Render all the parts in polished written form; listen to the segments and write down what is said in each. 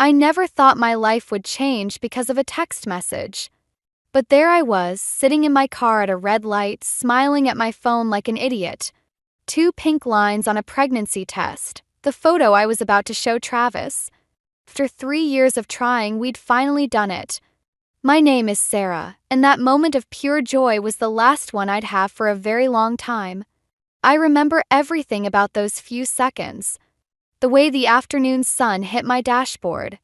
I never thought my life would change because of a text message. But there I was, sitting in my car at a red light, smiling at my phone like an idiot. 2 pink lines on a pregnancy test, the photo I was about to show Travis. After 3 years of trying, we'd finally done it. My name is Sarah, and that moment of pure joy was the last one I'd have for a very long time. I remember everything about those few seconds. The way the afternoon sun hit my dashboard.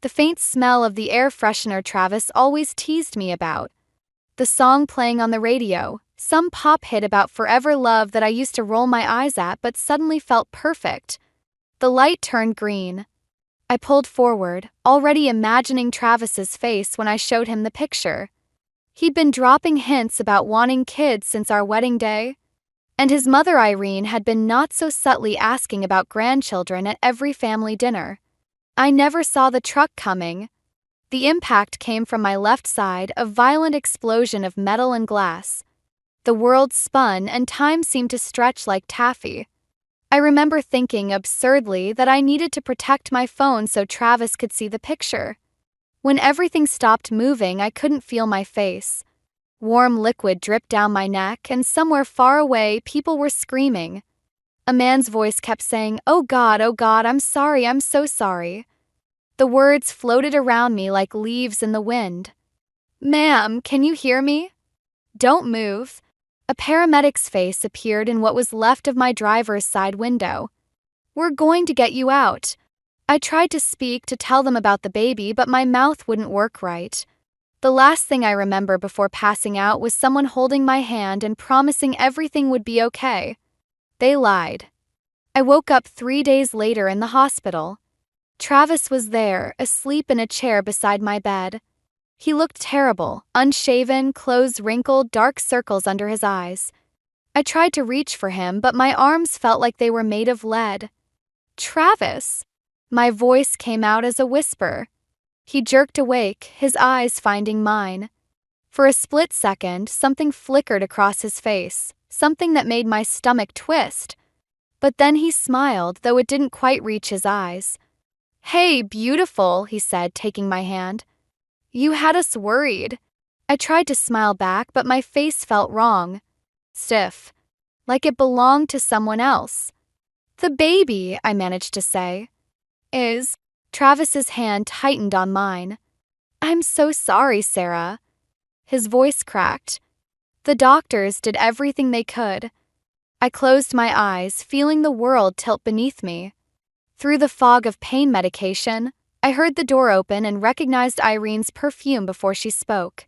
The faint smell of the air freshener Travis always teased me about. The song playing on the radio, some pop hit about forever love that I used to roll my eyes at but suddenly felt perfect. The light turned green. I pulled forward, already imagining Travis's face when I showed him the picture. He'd been dropping hints about wanting kids since our wedding day. And his mother Irene had been not so subtly asking about grandchildren at every family dinner. I never saw the truck coming. The impact came from my left side, a violent explosion of metal and glass. The world spun and time seemed to stretch like taffy. I remember thinking absurdly that I needed to protect my phone so Travis could see the picture. When everything stopped moving, I couldn't feel my face. Warm liquid dripped down my neck, and somewhere far away, people were screaming. A man's voice kept saying, oh God, I'm sorry, I'm so sorry." The words floated around me like leaves in the wind. "Ma'am, can you hear me? Don't move." A paramedic's face appeared in what was left of my driver's side window. "We're going to get you out." I tried to speak to tell them about the baby, but my mouth wouldn't work right. The last thing I remember before passing out was someone holding my hand and promising everything would be okay. They lied. I woke up 3 days later in the hospital. Travis was there, asleep in a chair beside my bed. He looked terrible, unshaven, clothes wrinkled, dark circles under his eyes. I tried to reach for him, but my arms felt like they were made of lead. "Travis!" My voice came out as a whisper. He jerked awake, his eyes finding mine. For a split second, something flickered across his face, something that made my stomach twist. But then he smiled, though it didn't quite reach his eyes. "Hey, beautiful," he said, taking my hand. "You had us worried." I tried to smile back, but my face felt wrong. Stiff. Like it belonged to someone else. "The baby," I managed to say. "Is..." Travis's hand tightened on mine. "I'm so sorry, Sarah." His voice cracked. "The doctors did everything they could." I closed my eyes, feeling the world tilt beneath me. Through the fog of pain medication, I heard the door open and recognized Irene's perfume before she spoke.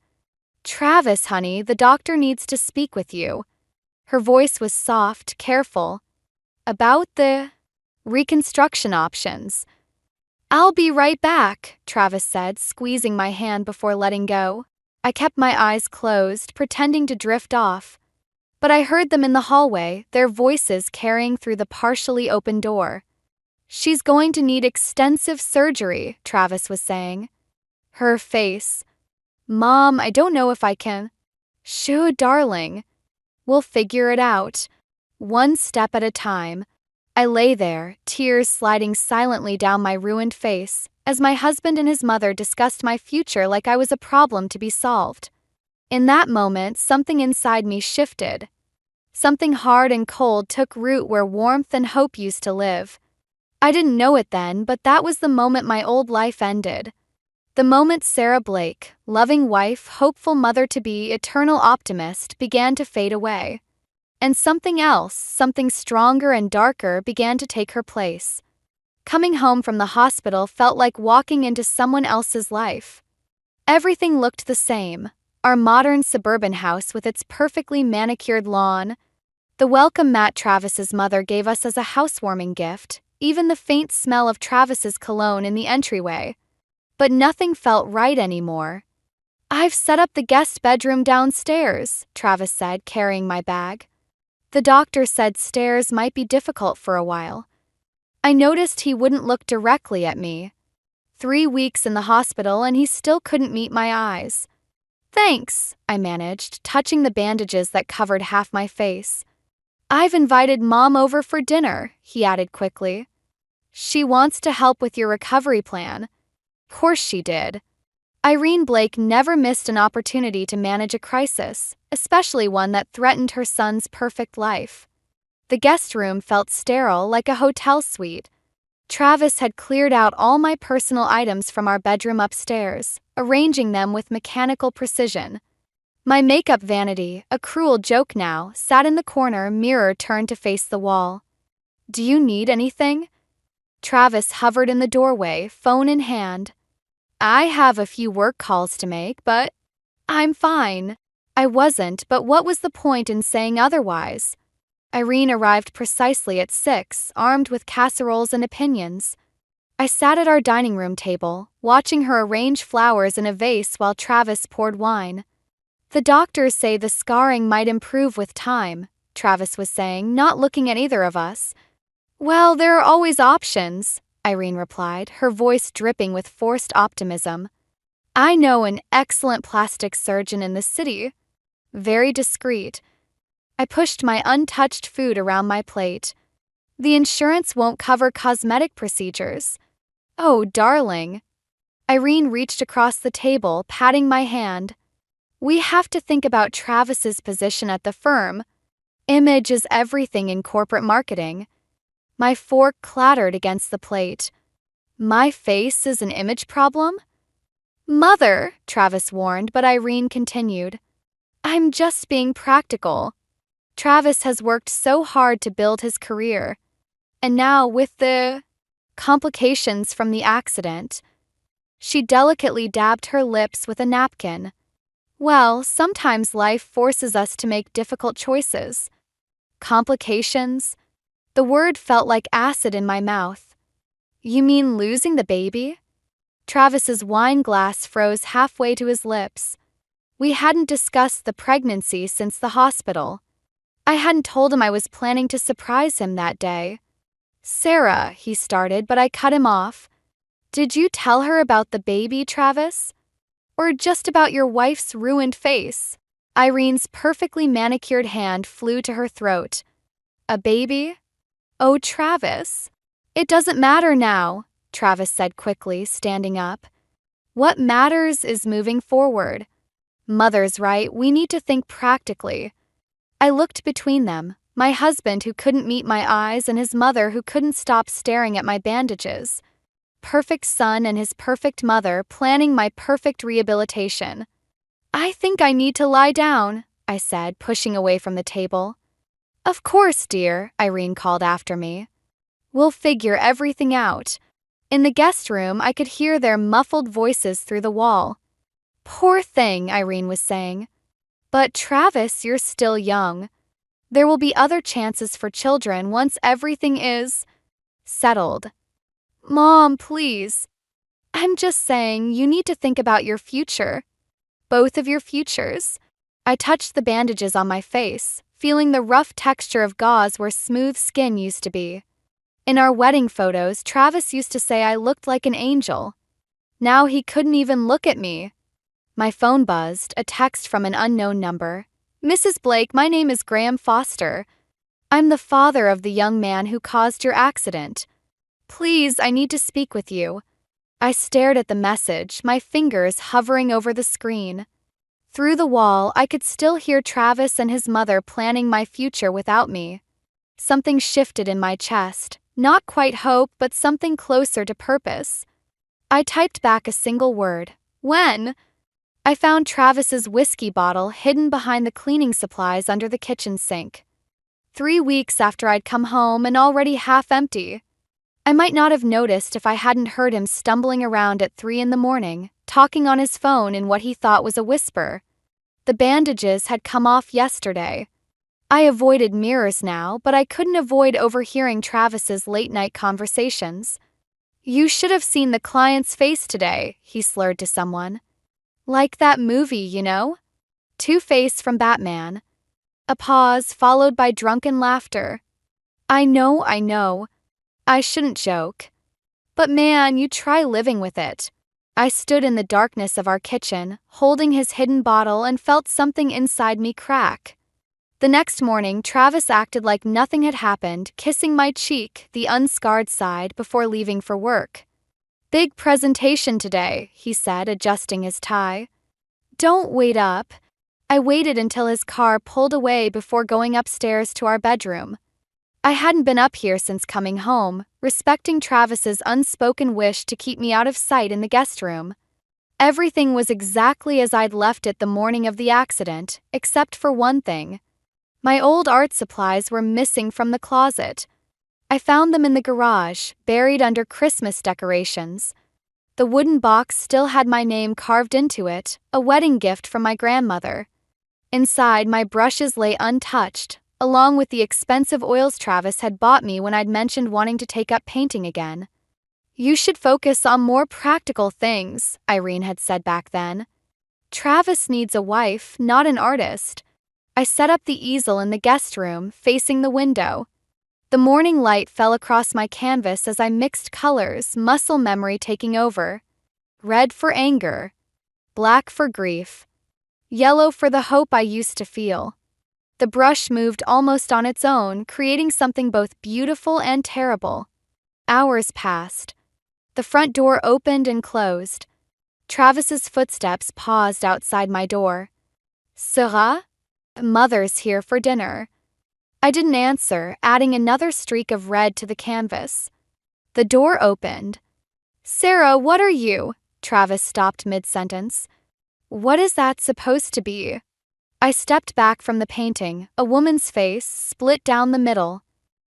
"Travis, honey, the doctor needs to speak with you." Her voice was soft, careful. "About the reconstruction options." "I'll be right back," Travis said, squeezing my hand before letting go. I kept my eyes closed, pretending to drift off. But I heard them in the hallway, their voices carrying through the partially open door. "She's going to need extensive surgery," Travis was saying. Her face. "Mom, I don't know if I can." "Shoo, darling. We'll figure it out. One step at a time." I lay there, tears sliding silently down my ruined face, as my husband and his mother discussed my future like I was a problem to be solved. In that moment, something inside me shifted. Something hard and cold took root where warmth and hope used to live. I didn't know it then, but that was the moment my old life ended. The moment Sarah Blake, loving wife, hopeful mother-to-be, eternal optimist, began to fade away. And something else, something stronger and darker, began to take her place. Coming home from the hospital felt like walking into someone else's life. Everything looked the same. Our modern suburban house with its perfectly manicured lawn. The welcome mat Travis's mother gave us as a housewarming gift. Even the faint smell of Travis's cologne in the entryway. But nothing felt right anymore. "I've set up the guest bedroom downstairs," Travis said, carrying my bag. "The doctor said stairs might be difficult for a while." I noticed he wouldn't look directly at me. 3 weeks in the hospital and he still couldn't meet my eyes. "Thanks," I managed, touching the bandages that covered half my face. "I've invited Mom over for dinner," he added quickly. "She wants to help with your recovery plan." Course she did. Irene Blake never missed an opportunity to manage a crisis, especially one that threatened her son's perfect life. The guest room felt sterile, like a hotel suite. Travis had cleared out all my personal items from our bedroom upstairs, arranging them with mechanical precision. My makeup vanity, a cruel joke now, sat in the corner, mirror turned to face the wall. "Do you need anything?" Travis hovered in the doorway, phone in hand. "I have a few work calls to make, but I'm fine." I wasn't, but what was the point in saying otherwise? Irene arrived precisely at 6, armed with casseroles and opinions. I sat at our dining room table, watching her arrange flowers in a vase while Travis poured wine. "The doctors say the scarring might improve with time," Travis was saying, not looking at either of us. "Well, there are always options," Irene replied, her voice dripping with forced optimism. "I know an excellent plastic surgeon in the city." Very discreet. I pushed my untouched food around my plate. "The insurance won't cover cosmetic procedures." "Oh, darling." Irene reached across the table, patting my hand. "We have to think about Travis's position at the firm. Image is everything in corporate marketing." My fork clattered against the plate. "My face is an image problem?" "Mother," Travis warned, but Irene continued. "I'm just being practical. Travis has worked so hard to build his career. And now with the complications from the accident." She delicately dabbed her lips with a napkin. "Well, sometimes life forces us to make difficult choices." Complications? The word felt like acid in my mouth. "You mean losing the baby?" Travis's wine glass froze halfway to his lips. We hadn't discussed the pregnancy since the hospital. I hadn't told him I was planning to surprise him that day. "Sarah," he started, but I cut him off. "Did you tell her about the baby, Travis? Or just about your wife's ruined face?" Irene's perfectly manicured hand flew to her throat. "A baby? Oh, Travis." "It doesn't matter now," Travis said quickly, standing up. "What matters is moving forward. Mother's right, we need to think practically." I looked between them, my husband who couldn't meet my eyes and his mother who couldn't stop staring at my bandages. Perfect son and his perfect mother planning my perfect rehabilitation. "I think I need to lie down," I said, pushing away from the table. "Of course, dear," Irene called after me. "We'll figure everything out." In the guest room, I could hear their muffled voices through the wall. "Poor thing," Irene was saying. "But Travis, you're still young. There will be other chances for children once everything is settled." "Mom, please." "I'm just saying, you need to think about your future. Both of your futures." I touched the bandages on my face, feeling the rough texture of gauze where smooth skin used to be. In our wedding photos, Travis used to say I looked like an angel. Now he couldn't even look at me. My phone buzzed, a text from an unknown number. "Mrs. Blake, my name is Graham Foster. I'm the father of the young man who caused your accident. Please, I need to speak with you." I stared at the message, my fingers hovering over the screen. Through the wall, I could still hear Travis and his mother planning my future without me. Something shifted in my chest, not quite hope, but something closer to purpose. I typed back a single word. "When?" I found Travis's whiskey bottle hidden behind the cleaning supplies under the kitchen sink. 3 weeks after I'd come home and already half empty. I might not have noticed if I hadn't heard him stumbling around at 3 in the morning, talking on his phone in what he thought was a whisper. The bandages had come off yesterday. I avoided mirrors now, but I couldn't avoid overhearing Travis's late-night conversations. "You should have seen the client's face today," he slurred to someone. "Like that movie, you know? Two-Face from Batman." A pause followed by drunken laughter. I know. I shouldn't joke. But man, you try living with it." I stood in the darkness of our kitchen, holding his hidden bottle, and felt something inside me crack. The next morning, Travis acted like nothing had happened, kissing my cheek, the unscarred side, before leaving for work. Big presentation today, he said, adjusting his tie. Don't wait up. I waited until his car pulled away before going upstairs to our bedroom. I hadn't been up here since coming home, respecting Travis's unspoken wish to keep me out of sight in the guest room. Everything was exactly as I'd left it the morning of the accident, except for one thing. My old art supplies were missing from the closet. I found them in the garage, buried under Christmas decorations. The wooden box still had my name carved into it, a wedding gift from my grandmother. Inside, my brushes lay untouched, along with the expensive oils Travis had bought me when I'd mentioned wanting to take up painting again. You should focus on more practical things, Irene had said back then. Travis needs a wife, not an artist. I set up the easel in the guest room, facing the window. The morning light fell across my canvas as I mixed colors, muscle memory taking over. Red for anger, black for grief, yellow for the hope I used to feel. The brush moved almost on its own, creating something both beautiful and terrible. Hours passed. The front door opened and closed. Travis's footsteps paused outside my door. Sera? Mother's here for dinner. I didn't answer, adding another streak of red to the canvas. The door opened. Sarah, what are you? Travis stopped mid-sentence. What is that supposed to be? I stepped back from the painting, a woman's face, split down the middle.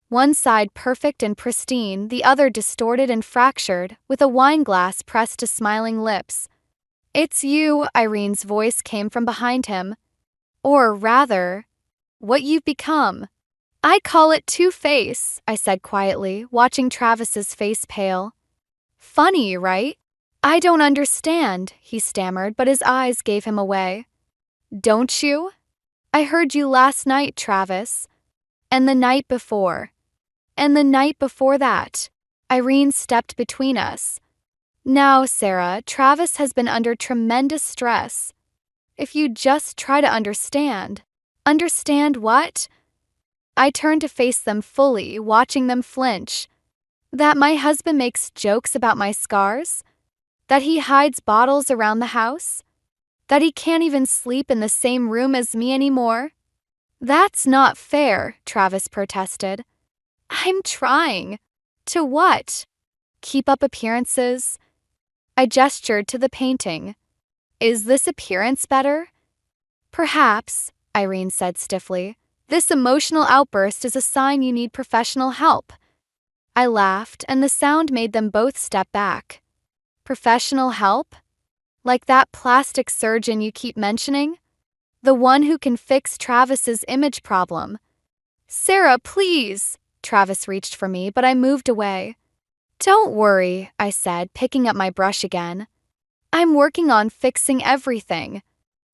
One side perfect and pristine, the other distorted and fractured, with a wine glass pressed to smiling lips. It's you, Irene's voice came from behind him. Or rather, what you've become. I call it two-face, I said quietly, watching Travis's face pale. Funny, right? I don't understand, he stammered, but his eyes gave him away. Don't you? I heard you last night, Travis. And the night before. And the night before that. Irene stepped between us. Now, Sarah, Travis has been under tremendous stress. If you just try to understand. Understand what? I turned to face them fully, watching them flinch. That my husband makes jokes about my scars? That he hides bottles around the house? That he can't even sleep in the same room as me anymore? That's not fair, Travis protested. I'm trying. To what? Keep up appearances? I gestured to the painting. Is this appearance better? Perhaps, Irene said stiffly. This emotional outburst is a sign you need professional help. I laughed, and the sound made them both step back. Professional help? Like that plastic surgeon you keep mentioning? The one who can fix Travis's image problem. Sarah, please! Travis reached for me, but I moved away. Don't worry, I said, picking up my brush again. I'm working on fixing everything.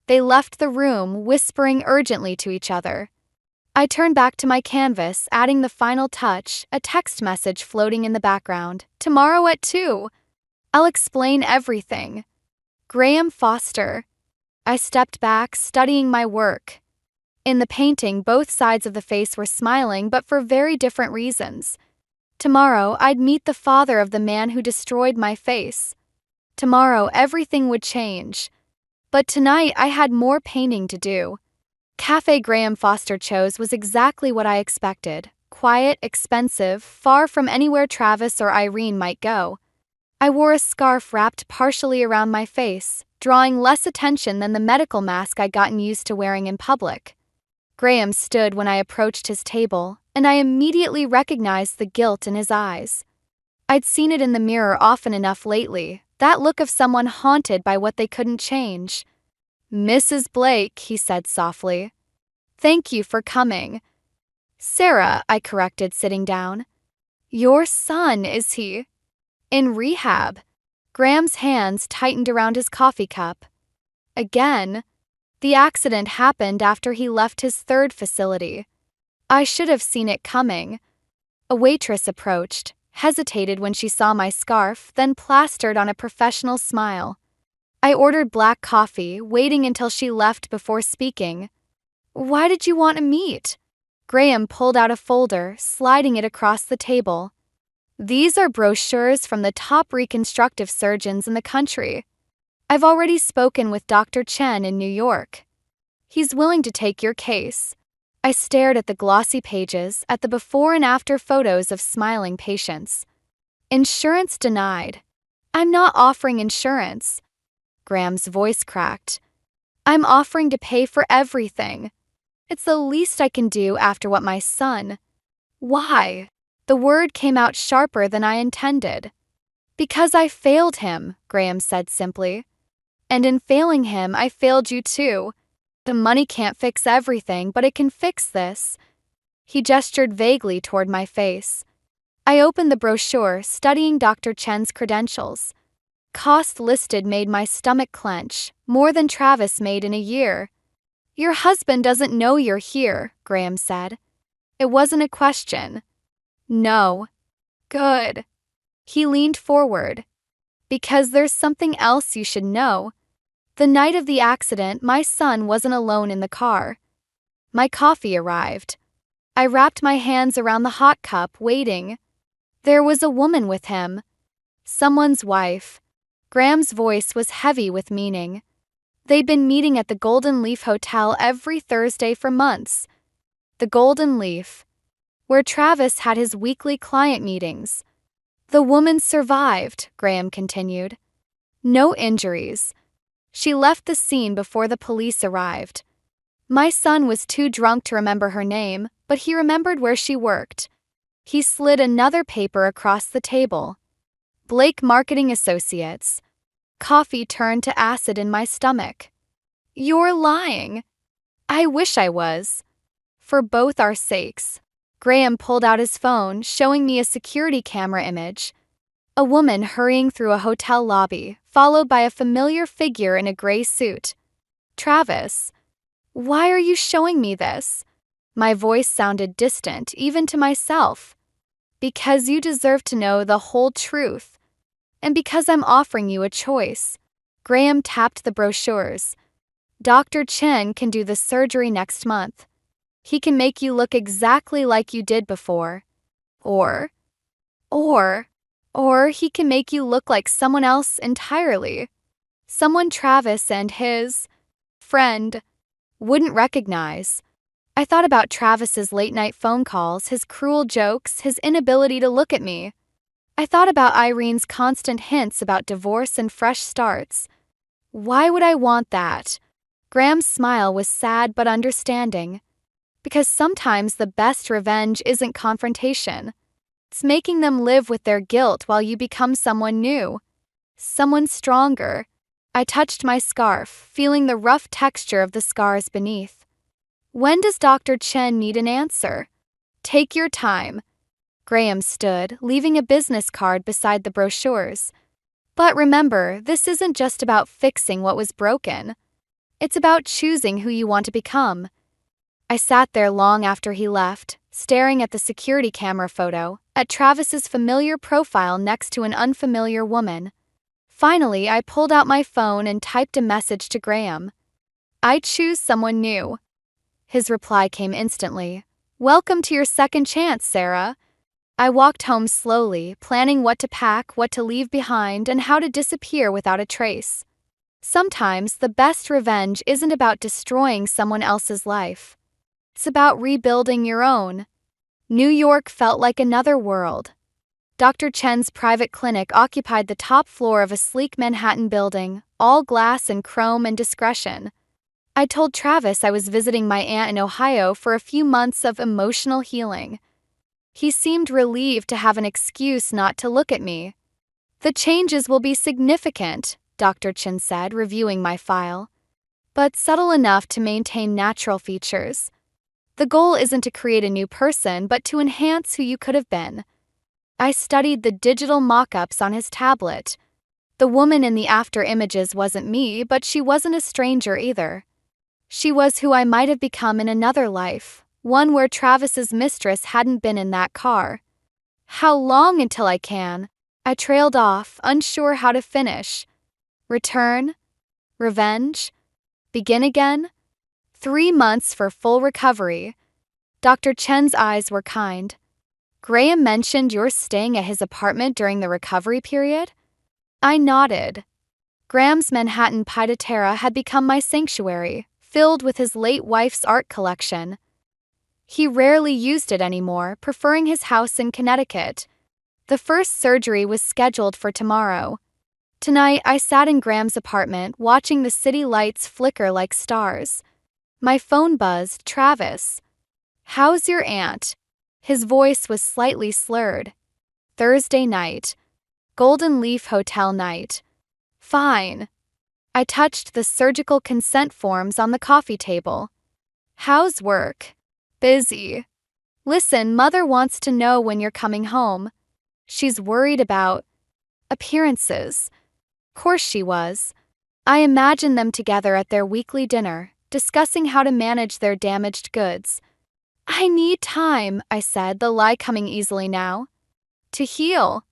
They left the room, whispering urgently to each other. I turned back to my canvas, adding the final touch, a text message floating in the background. Tomorrow at 2. I'll explain everything. Graham Foster. I stepped back, studying my work. In the painting, both sides of the face were smiling, but for very different reasons. Tomorrow, I'd meet the father of the man who destroyed my face. Tomorrow, everything would change. But tonight, I had more painting to do. Cafe Graham Foster chose was exactly what I expected. Quiet, expensive, far from anywhere Travis or Irene might go. I wore a scarf wrapped partially around my face, drawing less attention than the medical mask I'd gotten used to wearing in public. Graham stood when I approached his table, and I immediately recognized the guilt in his eyes. I'd seen it in the mirror often enough lately, that look of someone haunted by what they couldn't change. Mrs. Blake, he said softly. Thank you for coming. Sarah, I corrected, sitting down. Your son, is he? In rehab. Graham's hands tightened around his coffee cup. Again. The accident happened after he left his third facility. I should have seen it coming. A waitress approached, hesitated when she saw my scarf, then plastered on a professional smile. I ordered black coffee, waiting until she left before speaking. Why did you want to meet? Graham pulled out a folder, sliding it across the table. These are brochures from the top reconstructive surgeons in the country. I've already spoken with Dr. Chen in New York. He's willing to take your case. I stared at the glossy pages, at the before and after photos of smiling patients. Insurance denied. I'm not offering insurance. Graham's voice cracked. I'm offering to pay for everything. It's the least I can do after what my son. Why? The word came out sharper than I intended. Because I failed him, Graham said simply. And in failing him, I failed you too. The money can't fix everything, but it can fix this. He gestured vaguely toward my face. I opened the brochure, studying Dr. Chen's credentials. Cost listed made my stomach clench, more than Travis made in a year. Your husband doesn't know you're here, Graham said. It wasn't a question. No. Good. He leaned forward. Because there's something else you should know. The night of the accident, my son wasn't alone in the car. My coffee arrived. I wrapped my hands around the hot cup, waiting. There was a woman with him. Someone's wife. Graham's voice was heavy with meaning. They'd been meeting at the Golden Leaf Hotel every Thursday for months. The Golden Leaf, where Travis had his weekly client meetings. The woman survived, Graham continued. No injuries. She left the scene before the police arrived. My son was too drunk to remember her name, but he remembered where she worked. He slid another paper across the table. Blake Marketing Associates. Coffee turned to acid in my stomach. You're lying. I wish I was. For both our sakes. Graham pulled out his phone, showing me a security camera image. A woman hurrying through a hotel lobby, followed by a familiar figure in a gray suit. Travis. Why are you showing me this? My voice sounded distant, even to myself. Because you deserve to know the whole truth. And because I'm offering you a choice. Graham tapped the brochures. Dr. Chen can do the surgery next month. He can make you look exactly like you did before. Or he can make you look like someone else entirely. Someone Travis and his friend wouldn't recognize. I thought about Travis's late-night phone calls, his cruel jokes, his inability to look at me. I thought about Irene's constant hints about divorce and fresh starts. Why would I want that? Graham's smile was sad but understanding. Because sometimes the best revenge isn't confrontation. It's making them live with their guilt while you become someone new. Someone stronger. I touched my scarf, feeling the rough texture of the scars beneath. When does Dr. Chen need an answer? Take your time. Graham stood, leaving a business card beside the brochures. But remember, this isn't just about fixing what was broken. It's about choosing who you want to become. I sat there long after he left, staring at the security camera photo, at Travis's familiar profile next to an unfamiliar woman. Finally, I pulled out my phone and typed a message to Graham. I choose someone new. His reply came instantly. Welcome to your second chance, Sarah. I walked home slowly, planning what to pack, what to leave behind, and how to disappear without a trace. Sometimes the best revenge isn't about destroying someone else's life. It's about rebuilding your own. New York felt like another world. Dr. Chen's private clinic occupied the top floor of a sleek Manhattan building, all glass and chrome and discretion. I told Travis I was visiting my aunt in Ohio for a few months of emotional healing. He seemed relieved to have an excuse not to look at me. The changes will be significant, Dr. Chen said, reviewing my file, but subtle enough to maintain natural features. The goal isn't to create a new person, but to enhance who you could have been. I studied the digital mock-ups on his tablet. The woman in the after images wasn't me, but she wasn't a stranger either. She was who I might have become in another life, one where Travis's mistress hadn't been in that car. How long until I can? I trailed off, unsure how to finish. Return? Revenge? Begin again? 3 months for full recovery. Dr. Chen's eyes were kind. Graham mentioned you're staying at his apartment during the recovery period? I nodded. Graham's Manhattan pied-a-terre had become my sanctuary, filled with his late wife's art collection. He rarely used it anymore, preferring his house in Connecticut. The first surgery was scheduled for tomorrow. Tonight, I sat in Graham's apartment, watching the city lights flicker like stars. My phone buzzed. Travis. How's your aunt? His voice was slightly slurred. Thursday night. Golden Leaf Hotel night. Fine. I touched the surgical consent forms on the coffee table. How's work? Busy. Listen, Mother wants to know when you're coming home. She's worried about appearances. Course she was. I imagined them together at their weekly dinner, discussing how to manage their damaged goods. I need time, I said, the lie coming easily now. To heal.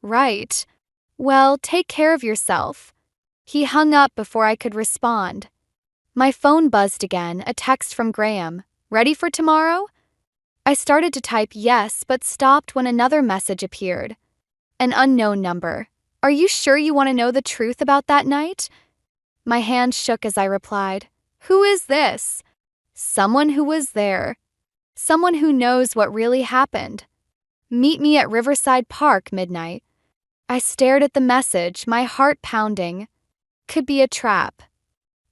Right. Well, take care of yourself. He hung up before I could respond. My phone buzzed again, a text from Graham. Ready for tomorrow? I started to type yes, but stopped when another message appeared. An unknown number. Are you sure you want to know the truth about that night? My hand shook as I replied. Who is this? Someone who was there. Someone who knows what really happened. Meet me at Riverside Park midnight. I stared at the message, my heart pounding. Could be a trap.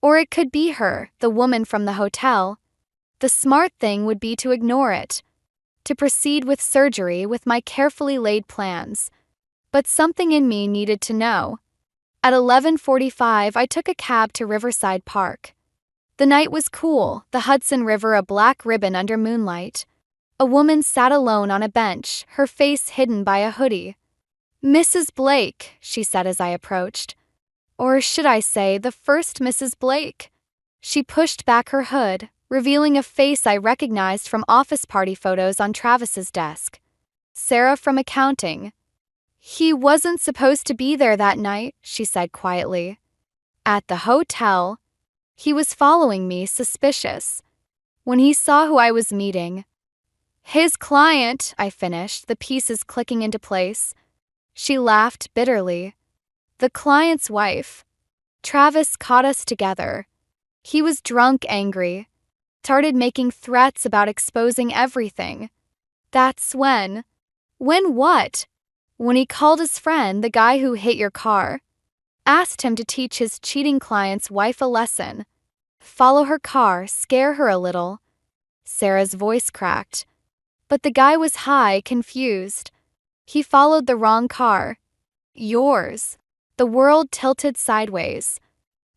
Or it could be her, the woman from the hotel. The smart thing would be to ignore it. To proceed with surgery with my carefully laid plans. But something in me needed to know. At 11:45, I took a cab to Riverside Park. The night was cool, the Hudson River a black ribbon under moonlight. A woman sat alone on a bench, her face hidden by a hoodie. Mrs. Blake, she said as I approached. Or should I say, the first Mrs. Blake? She pushed back her hood, revealing a face I recognized from office party photos on Travis's desk. Sarah from accounting. He wasn't supposed to be there that night, she said quietly. At the hotel. He was following me, suspicious. When he saw who I was meeting. His client, I finished, the pieces clicking into place. She laughed bitterly. The client's wife. Travis caught us together. He was drunk, angry. Started making threats about exposing everything. That's when. When what? When he called his friend, the guy who hit your car. Asked him to teach his cheating client's wife a lesson. Follow her car, scare her a little. Sarah's voice cracked. But the guy was high, confused. He followed the wrong car. Yours. The world tilted sideways.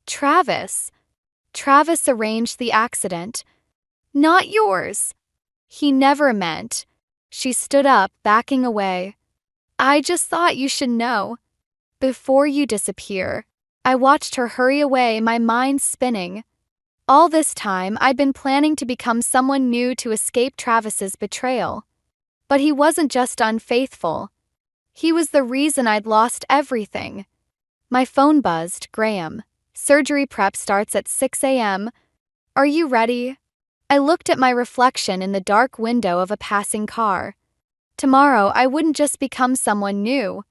Travis. Travis arranged the accident. Not yours. He never meant. She stood up, backing away. I just thought you should know. Before you disappear. I watched her hurry away, my mind spinning. All this time, I'd been planning to become someone new to escape Travis's betrayal. But he wasn't just unfaithful. He was the reason I'd lost everything. My phone buzzed. Graham. Surgery prep starts at 6 a.m. Are you ready? I looked at my reflection in the dark window of a passing car. Tomorrow, I wouldn't just become someone new.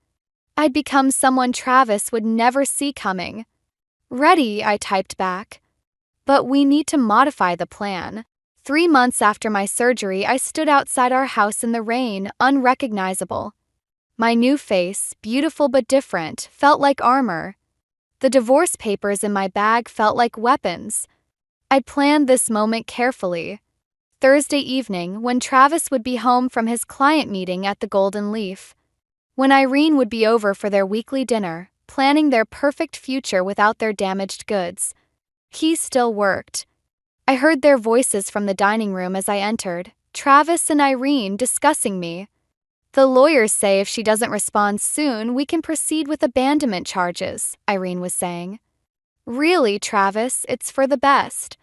I'd become someone Travis would never see coming. Ready, I typed back. But we need to modify the plan. 3 months after my surgery, I stood outside our house in the rain, unrecognizable. My new face, beautiful but different, felt like armor. The divorce papers in my bag felt like weapons. I'd planned this moment carefully. Thursday evening, when Travis would be home from his client meeting at the Golden Leaf. When Irene would be over for their weekly dinner, planning their perfect future without their damaged goods. He still worked. I heard their voices from the dining room as I entered, Travis and Irene discussing me. The lawyers say if she doesn't respond soon, we can proceed with abandonment charges, Irene was saying. Really, Travis, it's for the best.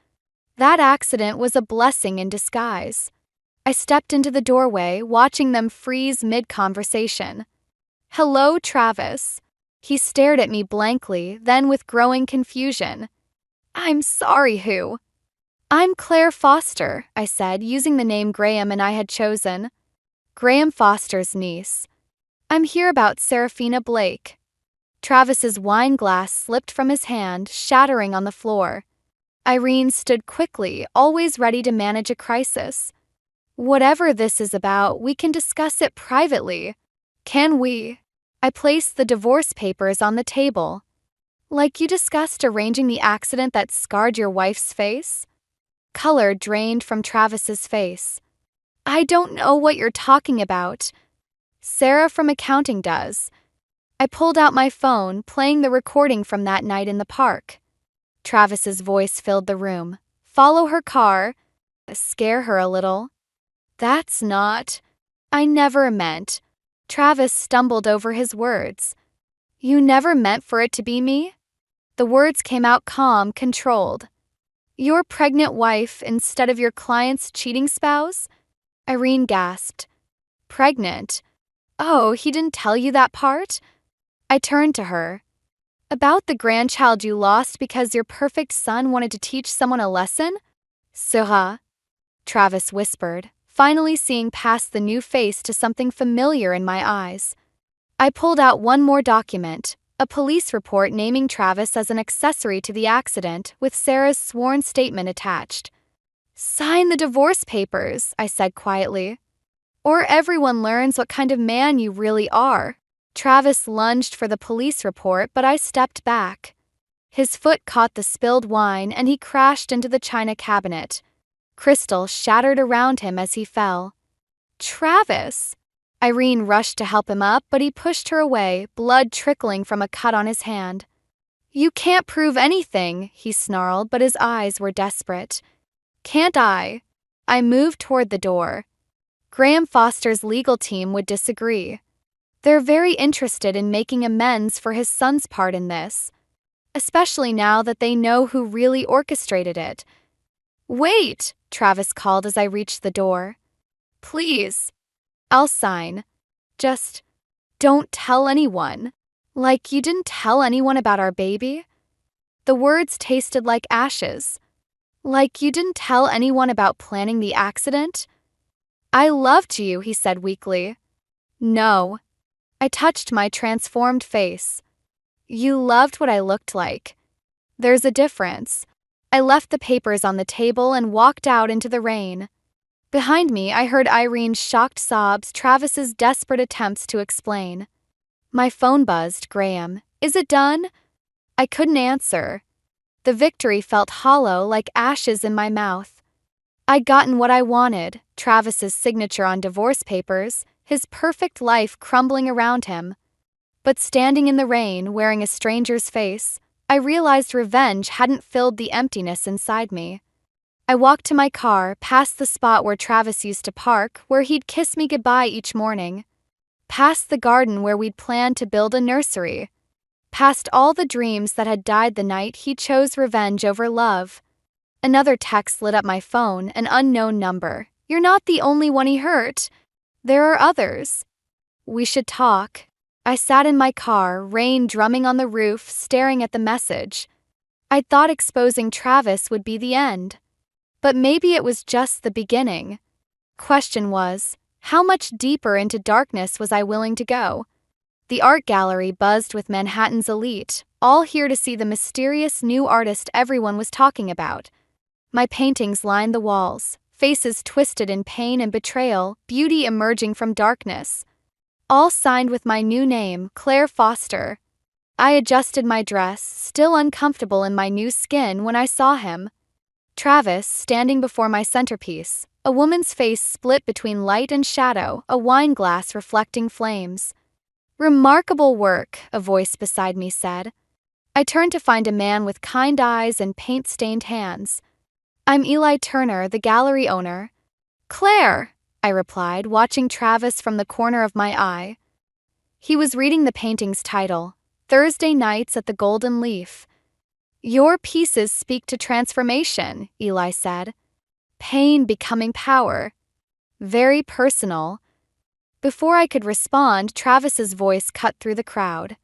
That accident was a blessing in disguise. I stepped into the doorway, watching them freeze mid-conversation. Hello, Travis. He stared at me blankly, then with growing confusion. I'm sorry, who? I'm Claire Foster, I said, using the name Graham and I had chosen. Graham Foster's niece. I'm here about Serafina Blake. Travis's wine glass slipped from his hand, shattering on the floor. Irene stood quickly, always ready to manage a crisis. Whatever this is about, we can discuss it privately. Can we? I placed the divorce papers on the table. Like you discussed arranging the accident that scarred your wife's face? Color drained from Travis's face. I don't know what you're talking about. Sarah from accounting does. I pulled out my phone, playing the recording from that night in the park. Travis's voice filled the room. Follow her car. Scare her a little. That's not. I never meant. Travis stumbled over his words. You never meant for it to be me? The words came out calm, controlled. Your pregnant wife instead of your client's cheating spouse? Irene gasped. Pregnant? Oh, he didn't tell you that part? I turned to her. About the grandchild you lost because your perfect son wanted to teach someone a lesson? Sera, Travis whispered, finally seeing past the new face to something familiar in my eyes. I pulled out one more document, a police report naming Travis as an accessory to the accident with Sarah's sworn statement attached. Sign the divorce papers, I said quietly. Or everyone learns what kind of man you really are. Travis lunged for the police report, but I stepped back. His foot caught the spilled wine and he crashed into the china cabinet. Crystal shattered around him as he fell. Travis! Irene rushed to help him up, but he pushed her away, blood trickling from a cut on his hand. You can't prove anything, he snarled, but his eyes were desperate. Can't I? I moved toward the door. Graham Foster's legal team would disagree. They're very interested in making amends for his son's part in this, especially now that they know who really orchestrated it. Wait, Travis called as I reached the door. Please. I'll sign. Just don't tell anyone. Like you didn't tell anyone about our baby? The words tasted like ashes. Like you didn't tell anyone about planning the accident? I loved you, he said weakly. No. I touched my transformed face. You loved what I looked like. There's a difference. I left the papers on the table and walked out into the rain. Behind me, I heard Irene's shocked sobs, Travis's desperate attempts to explain. My phone buzzed. Graham, is it done? I couldn't answer. The victory felt hollow, like ashes in my mouth. I'd gotten what I wanted, Travis's signature on divorce papers, his perfect life crumbling around him. But standing in the rain, wearing a stranger's face, I realized revenge hadn't filled the emptiness inside me. I walked to my car, past the spot where Travis used to park, where he'd kiss me goodbye each morning. Past the garden where we'd planned to build a nursery. Past all the dreams that had died the night he chose revenge over love. Another text lit up my phone, an unknown number. You're not the only one he hurt. There are others. We should talk. I sat in my car, rain drumming on the roof, staring at the message. I'd thought exposing Travis would be the end. But maybe it was just the beginning. Question was, how much deeper into darkness was I willing to go? The art gallery buzzed with Manhattan's elite, all here to see the mysterious new artist everyone was talking about. My paintings lined the walls, faces twisted in pain and betrayal, beauty emerging from darkness. All signed with my new name, Claire Foster. I adjusted my dress, still uncomfortable in my new skin, when I saw him. Travis, standing before my centerpiece, a woman's face split between light and shadow, a wine glass reflecting flames. Remarkable work, a voice beside me said. I turned to find a man with kind eyes and paint-stained hands. I'm Eli Turner, the gallery owner. Claire, I replied, watching Travis from the corner of my eye. He was reading the painting's title, Thursday Nights at the Golden Leaf. Your pieces speak to transformation, Eli said. Pain becoming power. Very personal. Before I could respond, Travis's voice cut through the crowd.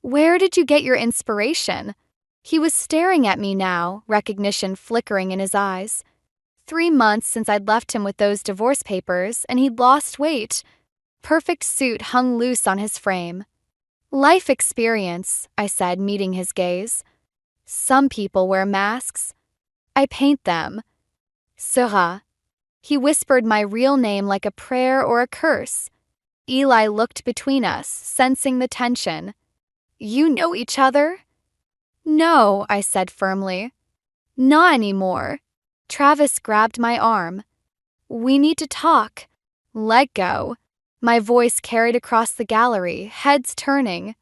Where did you get your inspiration? He was staring at me now, recognition flickering in his eyes. 3 months since I'd left him with those divorce papers, and he'd lost weight. Perfect suit hung loose on his frame. Life experience, I said, meeting his gaze. Some people wear masks. I paint them. Sera. He whispered my real name like a prayer or a curse. Eli looked between us, sensing the tension. You know each other? No, I said firmly. Not anymore. Travis grabbed my arm. We need to talk. Let go. My voice carried across the gallery, heads turning.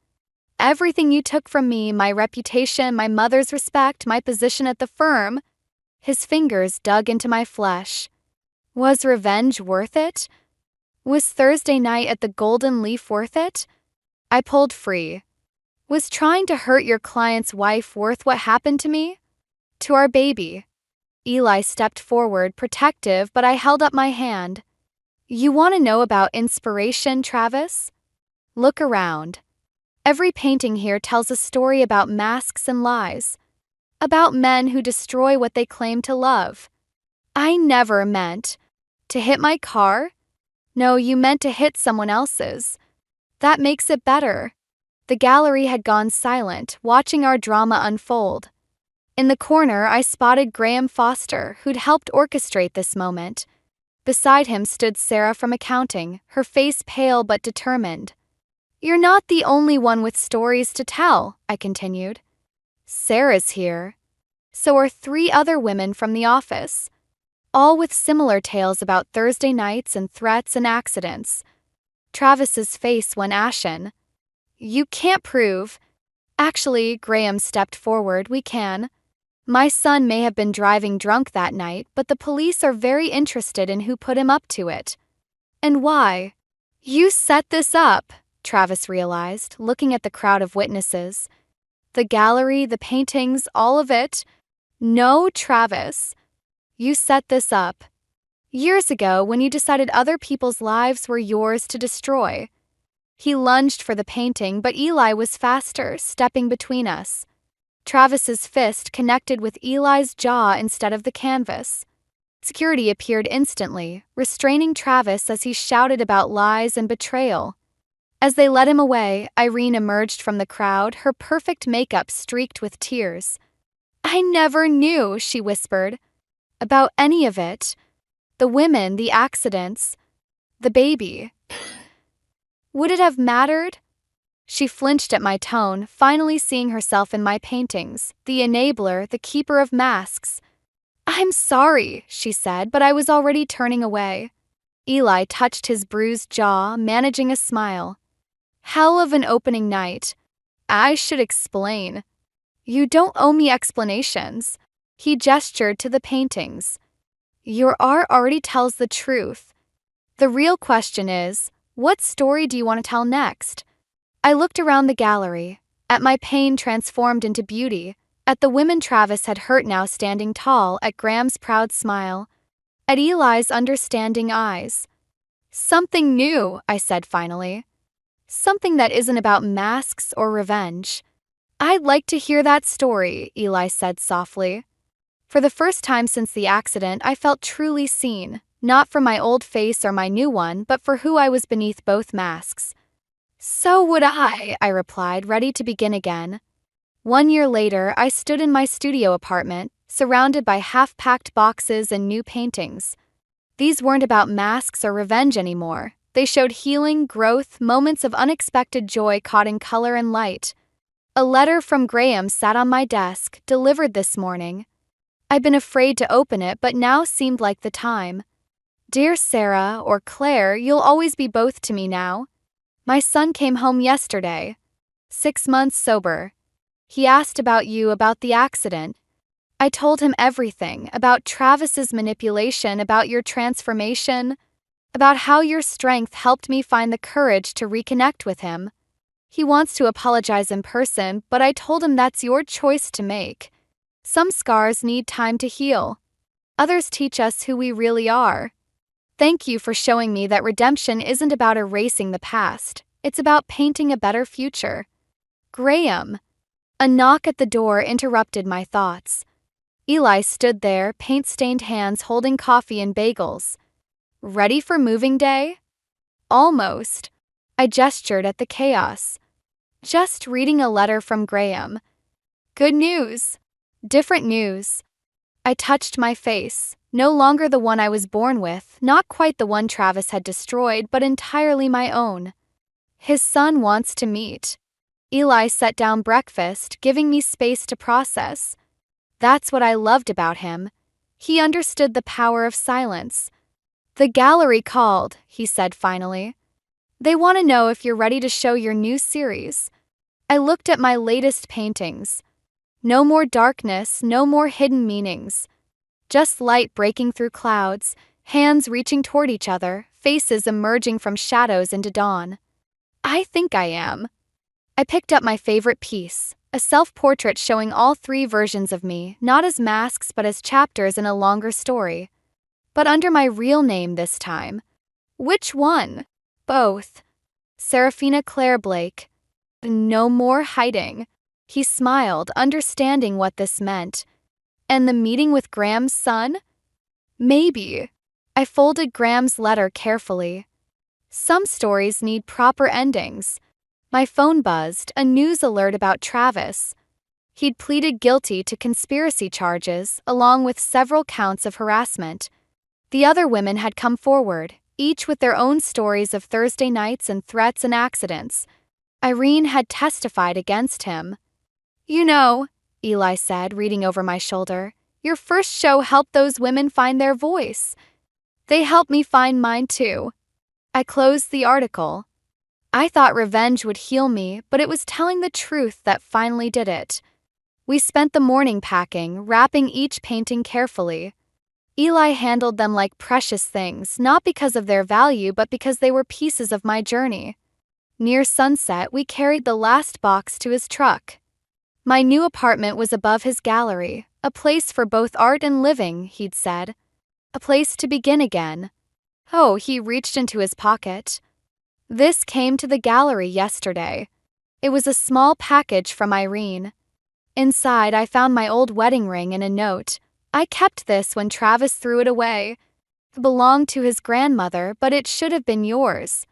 Everything you took from me, my reputation, my mother's respect, my position at the firm. His fingers dug into my flesh. Was revenge worth it? Was Thursday night at the Golden Leaf worth it? I pulled free. Was trying to hurt your client's wife worth what happened to me? To our baby. Eli stepped forward, protective, but I held up my hand. You want to know about inspiration, Travis? Look around. Every painting here tells a story about masks and lies. About men who destroy what they claim to love. I never meant to hit my car? No, you meant to hit someone else's. That makes it better. The gallery had gone silent, watching our drama unfold. In the corner, I spotted Graham Foster, who'd helped orchestrate this moment. Beside him stood Sarah from accounting, her face pale but determined. You're not the only one with stories to tell, I continued. Sarah's here. So are 3 other women from the office, all with similar tales about Thursday nights and threats and accidents. Travis's face went ashen. You can't prove. Actually, Graham stepped forward, we can. My son may have been driving drunk that night, but the police are very interested in who put him up to it. And why? You set this up, Travis realized, looking at the crowd of witnesses. The gallery, the paintings, all of it. No, Travis. You set this up. Years ago, when you decided other people's lives were yours to destroy. He lunged for the painting, but Eli was faster, stepping between us. Travis's fist connected with Eli's jaw instead of the canvas. Security appeared instantly, restraining Travis as he shouted about lies and betrayal. As they led him away, Irene emerged from the crowd, her perfect makeup streaked with tears. I never knew, she whispered, about any of it. The women, the accidents, the baby. Would it have mattered? She flinched at my tone, finally seeing herself in my paintings, the enabler, the keeper of masks. I'm sorry, she said, but I was already turning away. Eli touched his bruised jaw, managing a smile. Hell of an opening night. I should explain. You don't owe me explanations. He gestured to the paintings. Your art already tells the truth. The real question is, what story do you want to tell next? I looked around the gallery, at my pain transformed into beauty, at the women Travis had hurt now standing tall, at Graham's proud smile, at Eli's understanding eyes. Something new, I said finally. Something that isn't about masks or revenge. I'd like to hear that story, Eli said softly. For the first time since the accident, I felt truly seen, not for my old face or my new one, but for who I was beneath both masks. So would I replied, ready to begin again. 1 year later, I stood in my studio apartment, surrounded by half-packed boxes and new paintings. These weren't about masks or revenge anymore. They showed healing, growth, moments of unexpected joy caught in color and light. A letter from Graham sat on my desk, delivered this morning. I'd been afraid to open it, but now seemed like the time. Dear Sarah, or Claire, you'll always be both to me now. My son came home yesterday. 6 months sober. He asked about you, about the accident. I told him everything, about Travis's manipulation, about your transformation, about how your strength helped me find the courage to reconnect with him. He wants to apologize in person, but I told him that's your choice to make. Some scars need time to heal. Others teach us who we really are. Thank you for showing me that redemption isn't about erasing the past. It's about painting a better future. Graham. A knock at the door interrupted my thoughts. Eli stood there, paint-stained hands holding coffee and bagels. Ready for moving day? Almost. I gestured at the chaos. Just reading a letter from Graham. Good news. Different news. I touched my face, no longer the one I was born with, not quite the one Travis had destroyed, but entirely my own. His son wants to meet. Eli set down breakfast, giving me space to process. That's what I loved about him. He understood the power of silence. The gallery called, he said finally. They want to know if you're ready to show your new series. I looked at my latest paintings. No more darkness, no more hidden meanings. Just light breaking through clouds, hands reaching toward each other, faces emerging from shadows into dawn. I think I am. I picked up my favorite piece, a self-portrait showing all three versions of me, not as masks but as chapters in a longer story. But under my real name this time. Which one? Both. Serafina Claire Blake. No more hiding. He smiled, understanding what this meant. And the meeting with Graham's son? Maybe. I folded Graham's letter carefully. Some stories need proper endings. My phone buzzed, a news alert about Travis. He'd pleaded guilty to conspiracy charges, along with several counts of harassment. The other women had come forward, each with their own stories of Thursday nights and threats and accidents. Irene had testified against him. You know, Eli said, reading over my shoulder, your first show helped those women find their voice. They helped me find mine too. I closed the article. I thought revenge would heal me, but it was telling the truth that finally did it. We spent the morning packing, wrapping each painting carefully. Eli handled them like precious things, not because of their value, but because they were pieces of my journey. Near sunset, we carried the last box to his truck. My new apartment was above his gallery, a place for both art and living, he'd said. A place to begin again. Oh, he reached into his pocket. This came to the gallery yesterday. It was a small package from Irene. Inside, I found my old wedding ring and a note. I kept this when Travis threw it away. It belonged to his grandmother, but it should have been yours.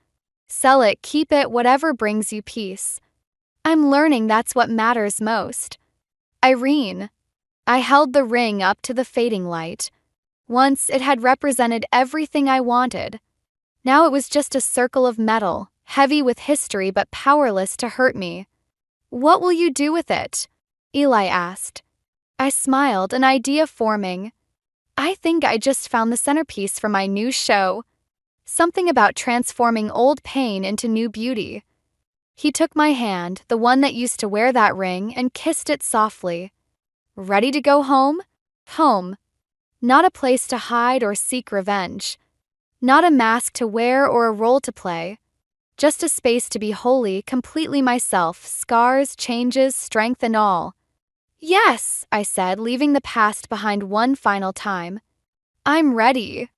Sell it, keep it, whatever brings you peace. I'm learning that's what matters most. Irene. I held the ring up to the fading light. Once it had represented everything I wanted. Now it was just a circle of metal, heavy with history but powerless to hurt me. What will you do with it? Eli asked. I smiled, an idea forming. I think I just found the centerpiece for my new show. Something about transforming old pain into new beauty. He took my hand, the one that used to wear that ring, and kissed it softly. Ready to go home? Home. Not a place to hide or seek revenge. Not a mask to wear or a role to play. Just a space to be wholly, completely myself, scars, changes, strength and all. Yes, I said, leaving the past behind one final time. I'm ready.